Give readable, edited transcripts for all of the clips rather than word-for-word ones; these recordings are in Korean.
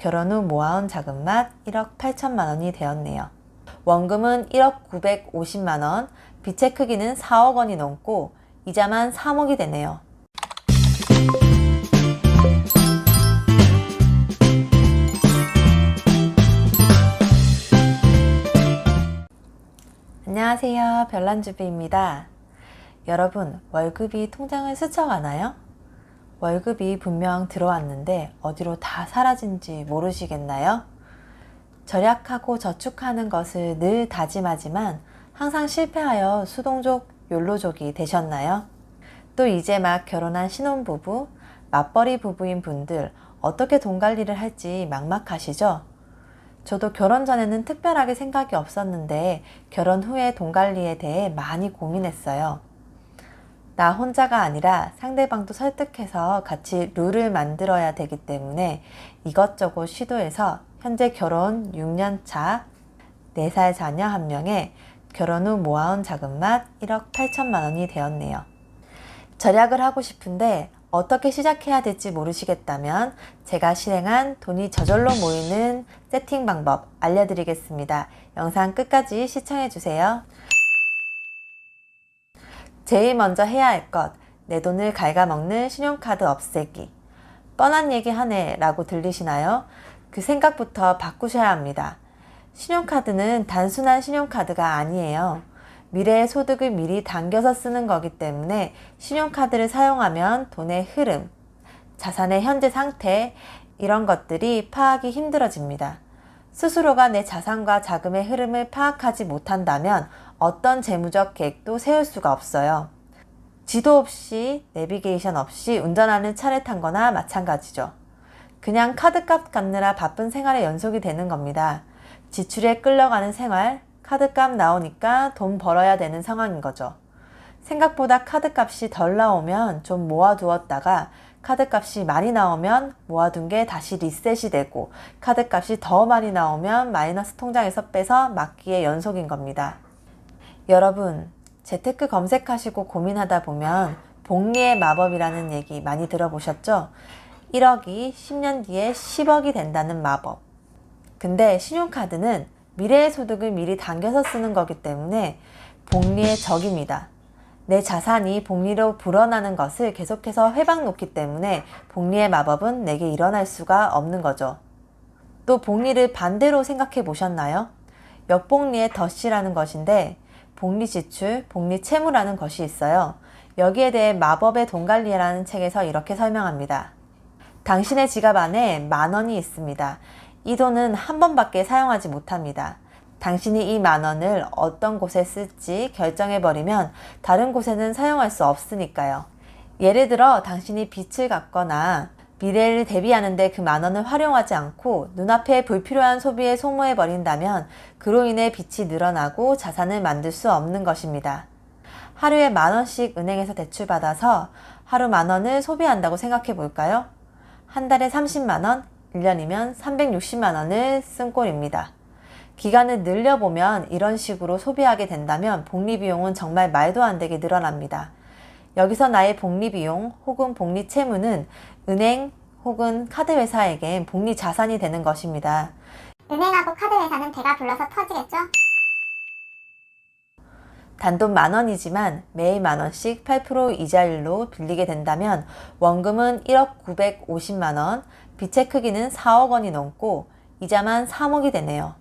결혼 후 모아온 자금만 1억 8천만 원이 되었네요. 원금은 1억 950만 원, 빚의 크기는 4억 원이 넘고 이자만 3억이 되네요. 안녕하세요. 별난주부입니다. 여러분, 월급이 통장을 스쳐가나요? 월급이 분명 들어왔는데 어디로 다 사라진지 모르시겠나요? 절약하고 저축하는 것을 늘 다짐하지만 항상 실패하여 수동족, 욜로족이 되셨나요? 또 이제 막 결혼한 신혼부부, 맞벌이 부부인 분들 어떻게 돈 관리를 할지 막막하시죠? 저도 결혼 전에는 특별하게 생각이 없었는데 결혼 후에 돈 관리에 대해 많이 고민했어요. 나 혼자가 아니라 상대방도 설득해서 같이 룰을 만들어야 되기 때문에 이것저것 시도해서 현재 결혼 6년 차 4살 자녀 1명에 결혼 후 모아온 자금만 1억 8천만 원이 되었네요. 절약을 하고 싶은데 어떻게 시작해야 될지 모르시겠다면 제가 실행한 돈이 저절로 모이는 세팅 방법 알려드리겠습니다. 영상 끝까지 시청해주세요. 제일 먼저 해야 할 것, 내 돈을 갉아먹는 신용카드 없애기. 뻔한 얘기 하네 라고 들리시나요? 그 생각부터 바꾸셔야 합니다. 신용카드는 단순한 신용카드가 아니에요. 미래의 소득을 미리 당겨서 쓰는 거기 때문에 신용카드를 사용하면 돈의 흐름, 자산의 현재 상태 이런 것들이 파악이 힘들어집니다. 스스로가 내 자산과 자금의 흐름을 파악하지 못한다면 어떤 재무적 계획도 세울 수가 없어요. 지도 없이 내비게이션 없이 운전하는 차를 탄 거나 마찬가지죠. 그냥 카드값 갚느라 바쁜 생활의 연속이 되는 겁니다. 지출에 끌려가는 생활, 카드값 나오니까 돈 벌어야 되는 상황인 거죠. 생각보다 카드값이 덜 나오면 좀 모아두었다가 카드값이 많이 나오면 모아둔 게 다시 리셋이 되고 카드값이 더 많이 나오면 마이너스 통장에서 빼서 막기의 연속인 겁니다. 여러분, 재테크 검색하시고 고민하다 보면 복리의 마법이라는 얘기 많이 들어보셨죠? 1억이 10년 뒤에 10억이 된다는 마법. 근데 신용카드는 미래의 소득을 미리 당겨서 쓰는 거기 때문에 복리의 적입니다. 내 자산이 복리로 불어나는 것을 계속해서 회방 놓기 때문에 복리의 마법은 내게 일어날 수가 없는 거죠. 또 복리를 반대로 생각해 보셨나요? 역복리의 덫이라는 것인데 복리 지출, 복리 채무라는 것이 있어요. 여기에 대해 마법의 돈 관리라는 책에서 이렇게 설명합니다. 당신의 지갑 안에 10,000원이 있습니다. 이 돈은 한 번밖에 사용하지 못합니다. 당신이 이 10,000원을 어떤 곳에 쓸지 결정해버리면 다른 곳에는 사용할 수 없으니까요. 예를 들어 당신이 빚을 갚거나 미래를 대비하는데 그 10,000원을 활용하지 않고 눈앞에 불필요한 소비에 소모해버린다면 그로 인해 빚이 늘어나고 자산을 만들 수 없는 것입니다. 하루에 10,000원씩 은행에서 대출받아서 하루 10,000원을 소비한다고 생각해 볼까요? 한 달에 30만원, 1년이면 360만원을 쓴 꼴입니다. 기간을 늘려보면 이런 식으로 소비하게 된다면 복리비용은 정말 말도 안 되게 늘어납니다. 여기서 나의 복리비용 혹은 복리채무는 은행 혹은 카드회사에겐 복리자산이 되는 것입니다. 은행하고 카드회사는 배가 불러서 터지겠죠? 단돈 10,000원이지만 매일 10,000원씩 8% 이자율로 빌리게 된다면 원금은 1억 950만 원, 빚의 크기는 4억 원이 넘고 이자만 3억이 되네요.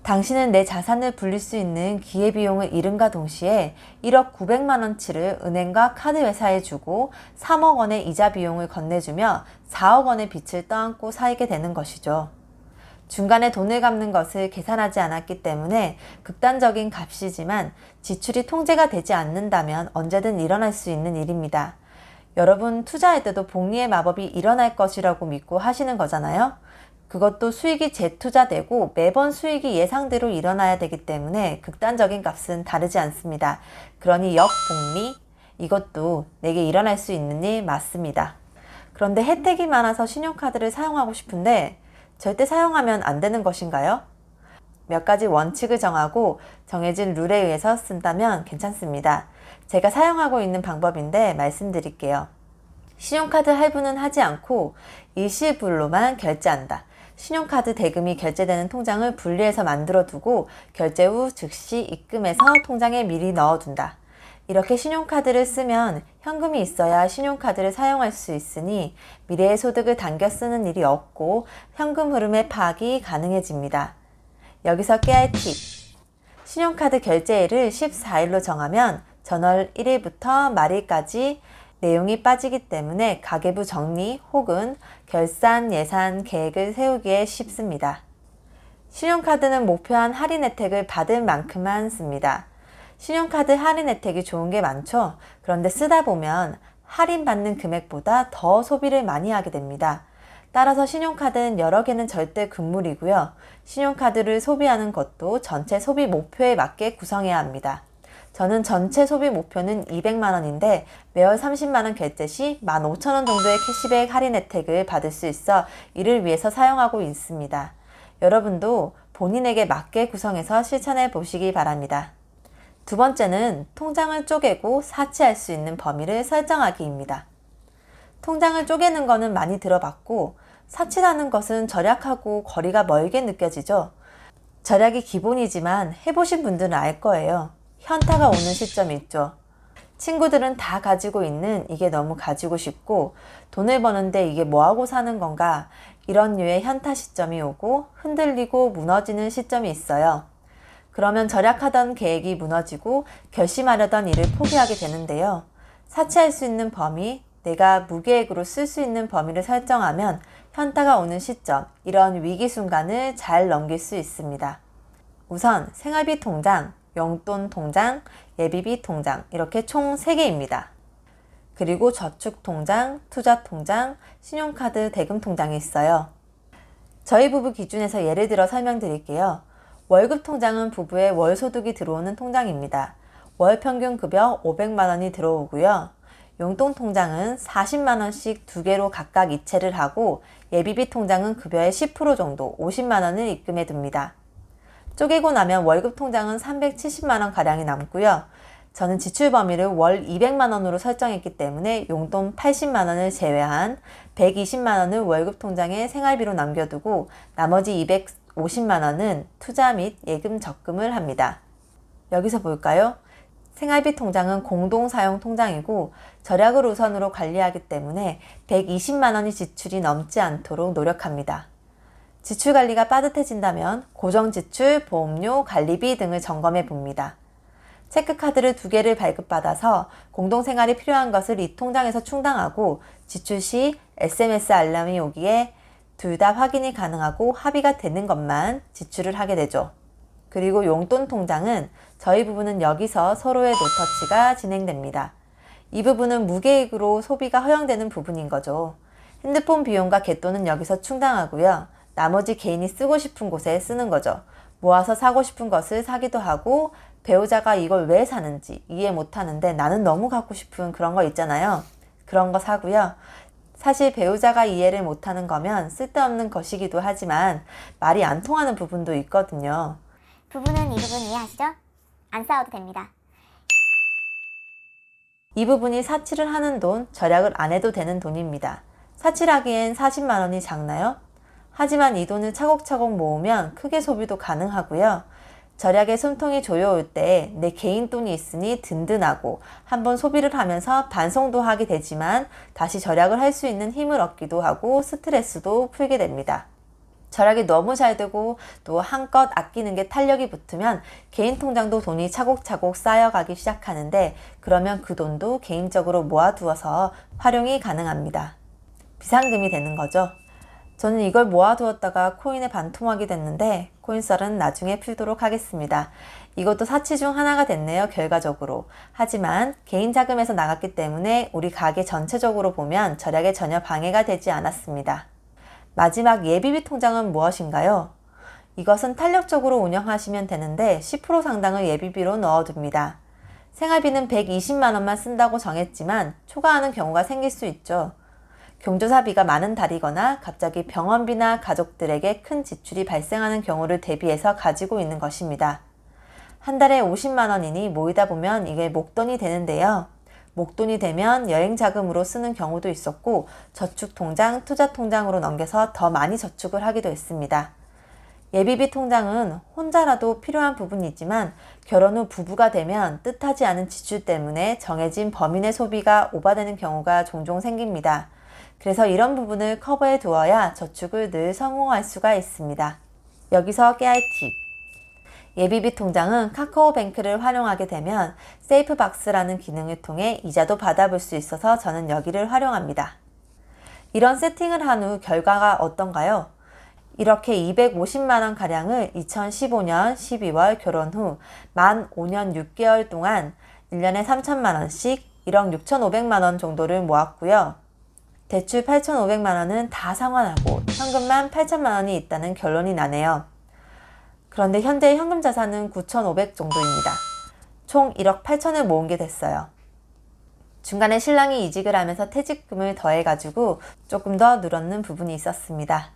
당신은 내 자산을 불릴 수 있는 기회비용을 잃음과 동시에 1억 900만 원치를 은행과 카드회사에 주고 3억 원의 이자 비용을 건네주며 4억 원의 빚을 떠안고 살게 되는 것이죠. 중간에 돈을 갚는 것을 계산하지 않았기 때문에 극단적인 값이지만 지출이 통제가 되지 않는다면 언제든 일어날 수 있는 일입니다. 여러분 투자할 때도 복리의 마법이 일어날 것이라고 믿고 하시는 거잖아요. 그것도 수익이 재투자되고 매번 수익이 예상대로 일어나야 되기 때문에 극단적인 값은 다르지 않습니다. 그러니 역복리, 이것도 내게 일어날 수 있는 일 맞습니다. 그런데 혜택이 많아서 신용카드를 사용하고 싶은데 절대 사용하면 안 되는 것인가요? 몇 가지 원칙을 정하고 정해진 룰에 의해서 쓴다면 괜찮습니다. 제가 사용하고 있는 방법인데 말씀드릴게요. 신용카드 할부는 하지 않고 일시불로만 결제한다. 신용카드 대금이 결제되는 통장을 분리해서 만들어 두고 결제 후 즉시 입금해서 통장에 미리 넣어둔다. 이렇게 신용카드를 쓰면 현금이 있어야 신용카드를 사용할 수 있으니 미래의 소득을 당겨 쓰는 일이 없고 현금 흐름의 파악이 가능해집니다. 여기서 깨알 팁. 신용카드 결제일을 14일로 정하면 전월 1일부터 말일까지 내용이 빠지기 때문에 가계부 정리 혹은 결산 예산 계획을 세우기에 쉽습니다. 신용카드는 목표한 할인 혜택을 받을 만큼만 씁니다. 신용카드 할인 혜택이 좋은 게 많죠. 그런데 쓰다 보면 할인받는 금액보다 더 소비를 많이 하게 됩니다. 따라서 신용카드는 여러 개는 절대 금물이고요. 신용카드를 소비하는 것도 전체 소비 목표에 맞게 구성해야 합니다. 저는 전체 소비 목표는 200만원인데 매월 30만원 결제 시 15,000원 정도의 캐시백 할인 혜택을 받을 수 있어 이를 위해서 사용하고 있습니다. 여러분도 본인에게 맞게 구성해서 실천해 보시기 바랍니다. 두 번째는 통장을 쪼개고 사치할 수 있는 범위를 설정하기입니다. 통장을 쪼개는 거는 많이 들어봤고 사치라는 것은 절약하고 거리가 멀게 느껴지죠. 절약이 기본이지만 해보신 분들은 알 거예요. 현타가 오는 시점이 있죠. 친구들은 다 가지고 있는 이게 너무 가지고 싶고 돈을 버는데 이게 뭐하고 사는 건가 이런 류의 현타 시점이 오고 흔들리고 무너지는 시점이 있어요. 그러면 절약하던 계획이 무너지고 결심하려던 일을 포기하게 되는데요. 사치할 수 있는 범위, 내가 무계획으로 쓸 수 있는 범위를 설정하면 현타가 오는 시점, 이런 위기 순간을 잘 넘길 수 있습니다. 우선 생활비 통장, 용돈 통장, 예비비 통장 이렇게 총 3개입니다. 그리고 저축 통장, 투자 통장, 신용카드 대금 통장이 있어요. 저희 부부 기준에서 예를 들어 설명드릴게요. 월급 통장은 부부의 월 소득이 들어오는 통장입니다. 월 평균 급여 500만원이 들어오고요. 용돈 통장은 40만원씩 2개로 각각 이체를 하고 예비비 통장은 급여의 10% 정도 50만원을 입금해 둡니다. 쪼개고 나면 월급 통장은 370만원가량이 남고요. 저는 지출 범위를 월 200만원으로 설정했기 때문에 용돈 80만원을 제외한 120만원을 월급 통장에 생활비로 남겨두고 나머지 250만원은 투자 및 예금 적금을 합니다. 여기서 볼까요? 생활비 통장은 공동사용 통장이고 절약을 우선으로 관리하기 때문에 120만원이 지출이 넘지 않도록 노력합니다. 지출 관리가 빠듯해진다면 고정지출, 보험료, 관리비 등을 점검해 봅니다. 체크카드를 2개를 발급받아서 공동생활이 필요한 것을 이 통장에서 충당하고 지출 시 SMS 알람이 오기에 둘 다 확인이 가능하고 합의가 되는 것만 지출을 하게 되죠. 그리고 용돈 통장은 저희 부부는 여기서 서로의 노터치가 진행됩니다. 이 부분은 무계획으로 소비가 허용되는 부분인 거죠. 핸드폰 비용과 갯돈은 여기서 충당하고요. 나머지 개인이 쓰고 싶은 곳에 쓰는 거죠. 모아서 사고 싶은 것을 사기도 하고 배우자가 이걸 왜 사는지 이해 못하는데 나는 너무 갖고 싶은 그런 거 있잖아요. 그런 거 사고요. 사실 배우자가 이해를 못하는 거면 쓸데없는 것이기도 하지만 말이 안 통하는 부분도 있거든요. 부부는 이 부분 이해하시죠? 안 싸워도 됩니다. 이 부분이 사치를 하는 돈, 절약을 안 해도 되는 돈입니다. 사치를 하기엔 40만원이 작나요? 하지만 이 돈을 차곡차곡 모으면 크게 소비도 가능하고요. 절약의 숨통이 조여올 때 내 개인 돈이 있으니 든든하고 한번 소비를 하면서 반성도 하게 되지만 다시 절약을 할 수 있는 힘을 얻기도 하고 스트레스도 풀게 됩니다. 절약이 너무 잘 되고 또 한껏 아끼는 게 탄력이 붙으면 개인 통장도 돈이 차곡차곡 쌓여가기 시작하는데 그러면 그 돈도 개인적으로 모아두어서 활용이 가능합니다. 비상금이 되는 거죠. 저는 이걸 모아두었다가 코인에 반토막이 됐는데 코인썰은 나중에 풀도록 하겠습니다. 이것도 사치 중 하나가 됐네요, 결과적으로. 하지만 개인 자금에서 나갔기 때문에 우리 가게 전체적으로 보면 절약에 전혀 방해가 되지 않았습니다. 마지막 예비비 통장은 무엇인가요? 이것은 탄력적으로 운영하시면 되는데 10% 상당을 예비비로 넣어둡니다. 생활비는 120만원만 쓴다고 정했지만 초과하는 경우가 생길 수 있죠. 경조사비가 많은 달이거나 갑자기 병원비나 가족들에게 큰 지출이 발생하는 경우를 대비해서 가지고 있는 것입니다. 한 달에 50만원이니 모이다 보면 이게 목돈이 되는데요. 목돈이 되면 여행 자금으로 쓰는 경우도 있었고 저축통장, 투자통장으로 넘겨서 더 많이 저축을 하기도 했습니다. 예비비 통장은 혼자라도 필요한 부분이 있지만 결혼 후 부부가 되면 뜻하지 않은 지출 때문에 정해진 범위 내 소비가 오바되는 경우가 종종 생깁니다. 그래서 이런 부분을 커버해 두어야 저축을 늘 성공할 수가 있습니다. 여기서 깨알 팁. 예비비 통장은 카카오뱅크를 활용하게 되면 세이프박스라는 기능을 통해 이자도 받아볼 수 있어서 저는 여기를 활용합니다. 이런 세팅을 한 후 결과가 어떤가요? 이렇게 250만원 가량을 2015년 12월 결혼 후 만 5년 6개월 동안 1년에 3천만원씩 1억 6,500만원 정도를 모았고요. 대출 8,500만원은 다 상환하고 현금만 8천만원이 있다는 결론이 나네요. 그런데 현재 현금 자산은 9,500 정도입니다. 총 1억 8천을 모은 게 됐어요. 중간에 신랑이 이직을 하면서 퇴직금을 더해가지고 조금 더 늘었는 부분이 있었습니다.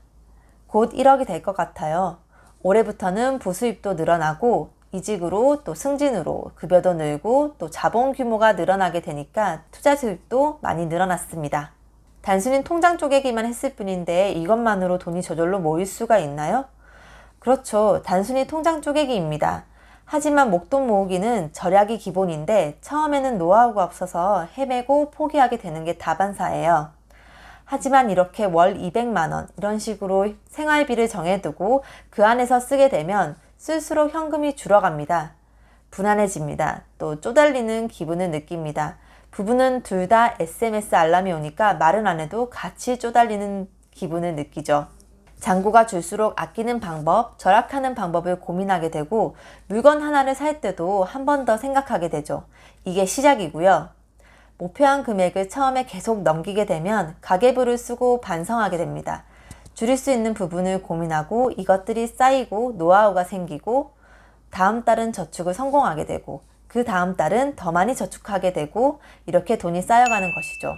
곧 1억이 될 것 같아요. 올해부터는 부수입도 늘어나고 이직으로 또 승진으로 급여도 늘고 또 자본 규모가 늘어나게 되니까 투자 수입도 많이 늘어났습니다. 단순히 통장 쪼개기만 했을 뿐인데 이것만으로 돈이 저절로 모일 수가 있나요? 그렇죠. 단순히 통장 쪼개기입니다. 하지만 목돈 모으기는 절약이 기본인데 처음에는 노하우가 없어서 헤매고 포기하게 되는 게 다반사예요. 하지만 이렇게 월 200만원 이런 식으로 생활비를 정해두고 그 안에서 쓰게 되면 쓸수록 현금이 줄어갑니다. 불안해집니다. 또 쪼달리는 기분을 느낍니다. 부부는 둘 다 SMS 알람이 오니까 말은 안 해도 같이 쪼달리는 기분을 느끼죠. 잔고가 줄수록 아끼는 방법, 절약하는 방법을 고민하게 되고 물건 하나를 살 때도 한 번 더 생각하게 되죠. 이게 시작이고요. 목표한 금액을 처음에 계속 넘기게 되면 가계부를 쓰고 반성하게 됩니다. 줄일 수 있는 부분을 고민하고 이것들이 쌓이고 노하우가 생기고 다음 달은 저축을 성공하게 되고 그 다음 달은 더 많이 저축하게 되고 이렇게 돈이 쌓여가는 것이죠.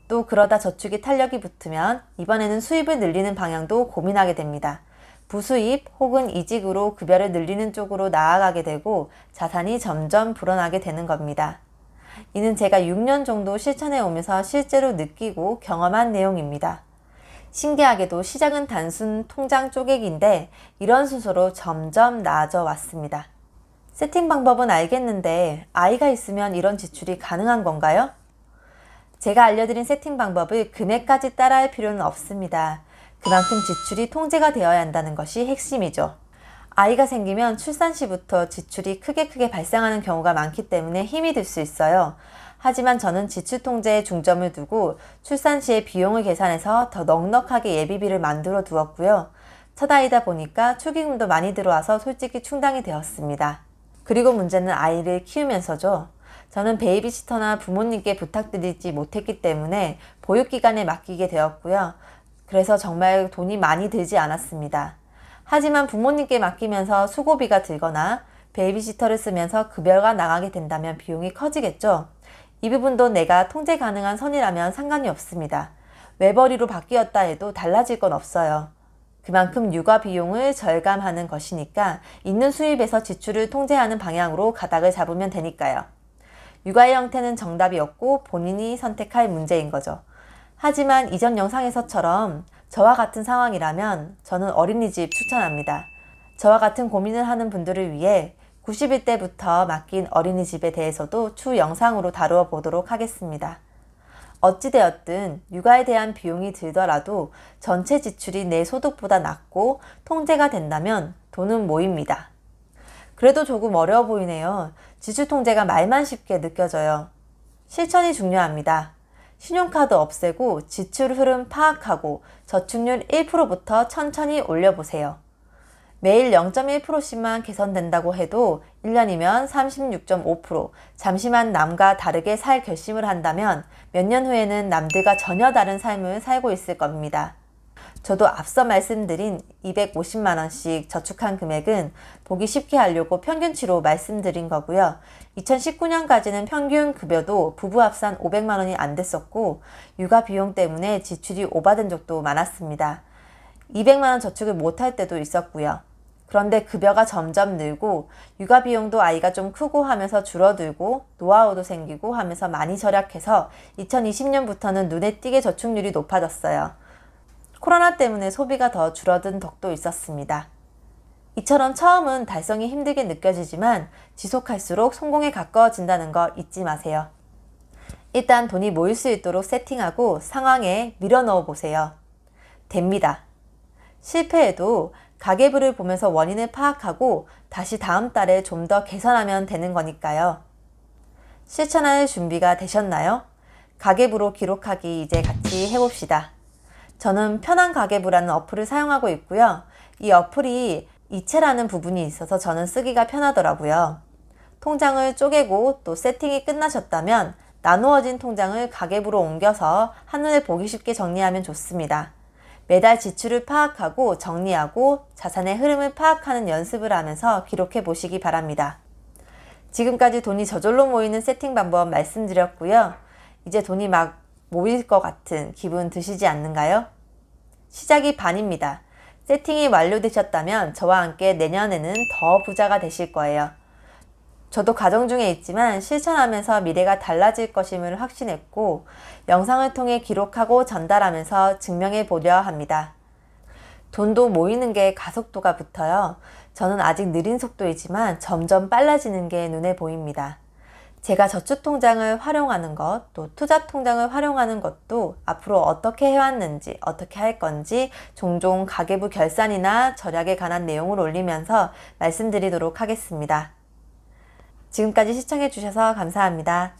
또 그러다 저축이 탄력이 붙으면 이번에는 수입을 늘리는 방향도 고민하게 됩니다. 부수입 혹은 이직으로 급여를 늘리는 쪽으로 나아가게 되고 자산이 점점 불어나게 되는 겁니다. 이는 제가 6년 정도 실천해 오면서 실제로 느끼고 경험한 내용입니다. 신기하게도 시작은 단순 통장 쪼개기인데 이런 순서로 점점 나아져 왔습니다. 세팅 방법은 알겠는데 아이가 있으면 이런 지출이 가능한 건가요? 제가 알려드린 세팅 방법을 금액까지 따라할 필요는 없습니다. 그만큼 지출이 통제가 되어야 한다는 것이 핵심이죠. 아이가 생기면 출산 시부터 지출이 크게 발생하는 경우가 많기 때문에 힘이 들 수 있어요. 하지만 저는 지출 통제에 중점을 두고 출산 시의 비용을 계산해서 더 넉넉하게 예비비를 만들어 두었고요. 첫 아이다 보니까 축의금도 많이 들어와서 솔직히 충당이 되었습니다. 그리고 문제는 아이를 키우면서죠. 저는 베이비시터나 부모님께 부탁드리지 못했기 때문에 보육기관에 맡기게 되었고요. 그래서 정말 돈이 많이 들지 않았습니다. 하지만 부모님께 맡기면서 수고비가 들거나 베이비시터를 쓰면서 급여가 나가게 된다면 비용이 커지겠죠. 이 부분도 내가 통제 가능한 선이라면 상관이 없습니다. 외벌이로 바뀌었다 해도 달라질 건 없어요. 그만큼 육아 비용을 절감하는 것이니까 있는 수입에서 지출을 통제하는 방향으로 가닥을 잡으면 되니까요. 육아의 형태는 정답이 없고 본인이 선택할 문제인 거죠. 하지만 이전 영상에서처럼 저와 같은 상황이라면 저는 어린이집 추천합니다. 저와 같은 고민을 하는 분들을 위해 90일대부터 맡긴 어린이집에 대해서도 추 영상으로 다루어 보도록 하겠습니다. 어찌되었든 육아에 대한 비용이 들더라도 전체 지출이 내 소득보다 낮고 통제가 된다면 돈은 모입니다. 그래도 조금 어려워 보이네요. 지출 통제가 말만 쉽게 느껴져요. 실천이 중요합니다. 신용카드 없애고 지출 흐름 파악하고 저축률 1%부터 천천히 올려보세요. 매일 0.1%씩만 개선된다고 해도 1년이면 36.5%, 잠시만 남과 다르게 살 결심을 한다면 몇 년 후에는 남들과 전혀 다른 삶을 살고 있을 겁니다. 저도 앞서 말씀드린 250만원씩 저축한 금액은 보기 쉽게 하려고 평균치로 말씀드린 거고요. 2019년까지는 평균 급여도 부부 합산 500만원이 안 됐었고 육아 비용 때문에 지출이 오바된 적도 많았습니다. 200만원 저축을 못할 때도 있었고요. 그런데 급여가 점점 늘고 육아 비용도 아이가 좀 크고 하면서 줄어들고 노하우도 생기고 하면서 많이 절약해서 2020년부터는 눈에 띄게 저축률이 높아졌어요. 코로나 때문에 소비가 더 줄어든 덕도 있었습니다. 이처럼 처음은 달성이 힘들게 느껴지지만 지속할수록 성공에 가까워진다는 거 잊지 마세요. 일단 돈이 모일 수 있도록 세팅하고 상황에 밀어넣어 보세요. 됩니다. 실패해도 가계부를 보면서 원인을 파악하고 다시 다음 달에 좀 더 개선하면 되는 거니까요. 실천할 준비가 되셨나요? 가계부로 기록하기 이제 같이 해봅시다. 저는 편한 가계부라는 어플을 사용하고 있고요. 이 어플이 이체라는 부분이 있어서 저는 쓰기가 편하더라고요. 통장을 쪼개고 또 세팅이 끝나셨다면 나누어진 통장을 가계부로 옮겨서 한눈에 보기 쉽게 정리하면 좋습니다. 매달 지출을 파악하고 정리하고 자산의 흐름을 파악하는 연습을 하면서 기록해 보시기 바랍니다. 지금까지 돈이 저절로 모이는 세팅 방법 말씀드렸고요. 이제 돈이 막 모일 것 같은 기분 드시지 않는가요? 시작이 반입니다. 세팅이 완료되셨다면 저와 함께 내년에는 더 부자가 되실 거예요. 저도 가정 중에 있지만 실천하면서 미래가 달라질 것임을 확신했고 영상을 통해 기록하고 전달하면서 증명해 보려 합니다. 돈도 모이는 게 가속도가 붙어요. 저는 아직 느린 속도이지만 점점 빨라지는 게 눈에 보입니다. 제가 저축통장을 활용하는 것, 또 투자통장을 활용하는 것도 앞으로 어떻게 해왔는지, 어떻게 할 건지 종종 가계부 결산이나 절약에 관한 내용을 올리면서 말씀드리도록 하겠습니다. 지금까지 시청해 주셔서 감사합니다.